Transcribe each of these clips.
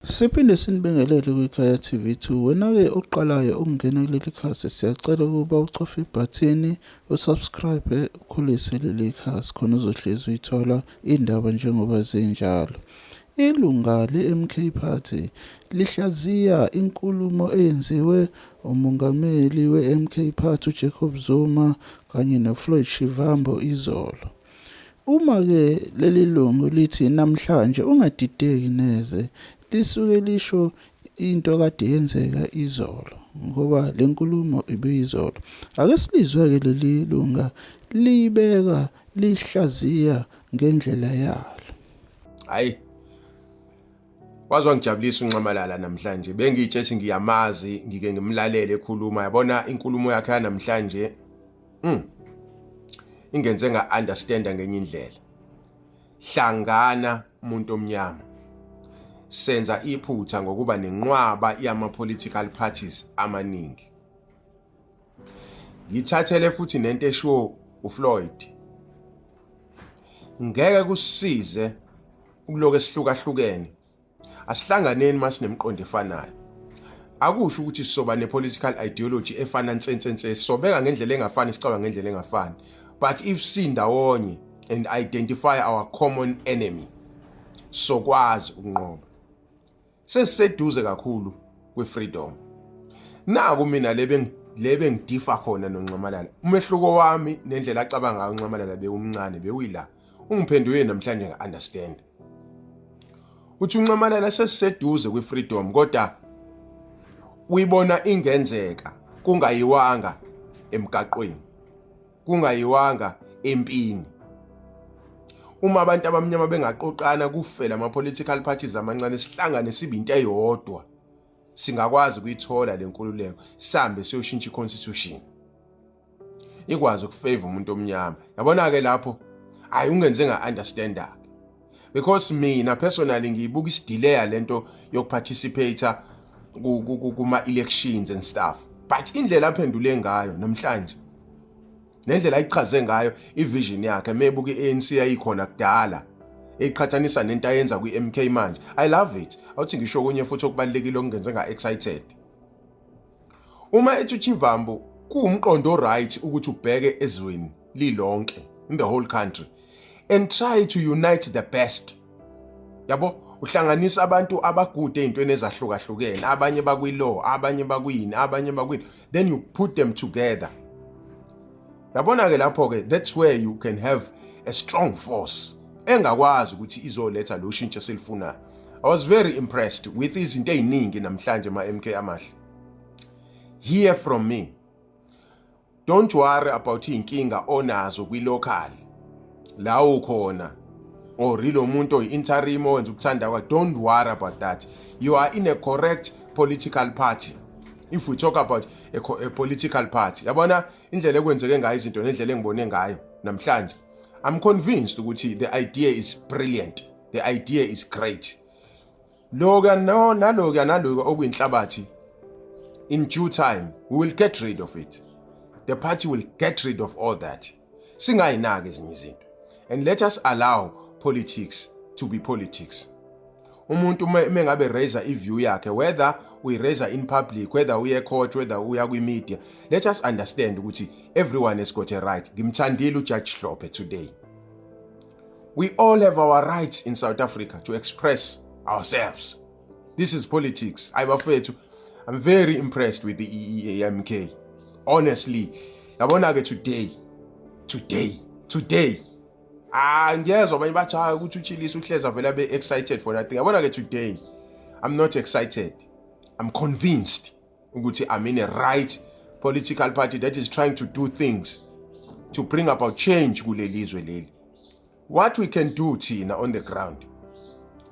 Siphinde sinibingelele kwikhaya TV2. Wena-ke oqalayo ukungena kuleli khasi, siyacela ukuba ucofe ibhathini usubscribe, ukhulise leli khasi khona uzohlezi uyithola indaba njengoba zinjalo. Ilunga le-MK Party lihlaziya inkulumo eyenziwe umongameli we-MK Party uJacob Zuma kanye noFloyd Shivambu izolo. Uma-ke leli lungu lithi namhlanje ungadideki neze, lisuke lisho into kade yenzeka izolo, ngoba le nkulumo ibiyizolo. Ake silizwe-ke leli lunga libeka lihlaziya ngendlela yalo. Hayi, wazwangijabulisa uNxamalala namhlanje. Bengiyitshethi ngiyamazi, ngike ngimlalele ekhuluma. Yabona inkulumo yakhe namhlanje ingenze nga-understanda ngenye indlela. Hlangana umuntu omnyama. Senza iphutha ngokuba nenqwaba yama-political parties amaningi. Ngithathele futhi nento esho uFloyd. Ngeke kusisize ukuloku esihlukahlukene. Asihlanganeni masinemqondo efanayo. Akusho ukuthi sisoba ne-political ideology efana nsensense, sobeka ngendlela engafani, sicabanga ngendlela engafani. But if sindawonye and identify our common enemy, sokwazi ukunqoba. Sesiseduze kakhulu kwe-freedom. Naku mina lebe ngidifa khona noNxamalala. Umehluko wami nendlela acabanga ngayo uNxamalala bewumncane, bewuyila. Ungiphenduke namhlanje nga-understand. Uthi uNxamalala sesiseduze kwe-freedom, kodwa uyibona ingenzeka kungayiwanga emgaqweni, kungayiwanga empini. Uma abantu abamnyama bengaqoqana kufela ama-political parties amancane, sihlangane sibe into eyodwa, singakwazi ukuyithola le nkululeko, sihambe siyoshintsha i-constitution, ikwazi ukufavor umuntu omnyama. Yabona-ke lapho hayi ungenze nga-understand-a, because mina personally ngiyibuka isidelay lento yokuparticipate kuma-elections and stuff. But indlela aphendule ngayo namhlanje, nendlela ayichaze ngayo ivision yakhe, mebuka i-ANC yayikhona kudala, eyiqhathanisa nento ayenza kwi-MK manje, I love it. Awuthi ngisho kunye futhi okubalekile okungenze nga-excited. Uma ethi uChivambu kuwumqondo right ukuthi ubheke ezweni lilonke, in the whole country, and try to unite the best. Yabo, uhlanganisa abantu abagude ezintweni ezahlukahlukene, abanye bakwi-law, abanye bakwini, abanye bakwini, then you put them together. Yabona-ke lapho-ke, that's where you can have a strong force engakwazi ukuthi izoletha lo shintsho esilifunayo. I was very impressed with izinto eziningi namhlanje ma-MK amahle. Hear from me. Don't worry about inkinga onazo kwi-local la ukhona, or ilo muntu oyi-interim owenza ukuthanda kwakhe. Don't worry about that. You are in a correct political party. If we talk about a political party, yabona indlela ekwenzeke ngayo izinto nendlela engibone ngayo namhlanje, I'm convinced ukuthi the idea is brilliant, the idea is great. Naloku okuyinhlabathi, in due time we will get rid of it. The party will get rid of all that. Singayinaki ezinye izinto, and let us allow politics to be politics. Umuntu mengabe raise i-view yakhe, whether we raise in public, whether uye court, whether uya kwi-media, let us understand ukuthi everyone has got a right. Ngimthandile uJudge Hlophe today. We all have our rights in South Africa to express ourselves. This is politics. I'm very impressed with the EEAMK. Honestly, yabona-ke today. Ngiyezwa abanye bathi ukuthi uChilisa uhleza vele abe excited for nothing. Yabona-ke today, I'm not excited. I'm convinced ukuthi I'm in a right political party that is trying to do things to bring about change kule lizwe leli. What we can do thina on the ground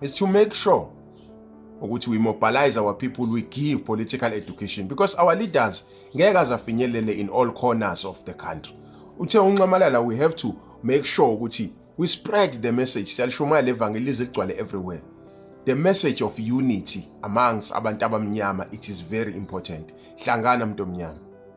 is to make sure ukuthi we mobilize our people, we give political education, because our leaders ngeke azafinyelele in all corners of the country. Uthe uNxamalala, we have to make sure ukuthi we spread the message. Siyalishumayela evangelizwe ligcwale everywhere. The message of unity amongst abantu abamnyama, it is very important. Hlangana mntu omnyama.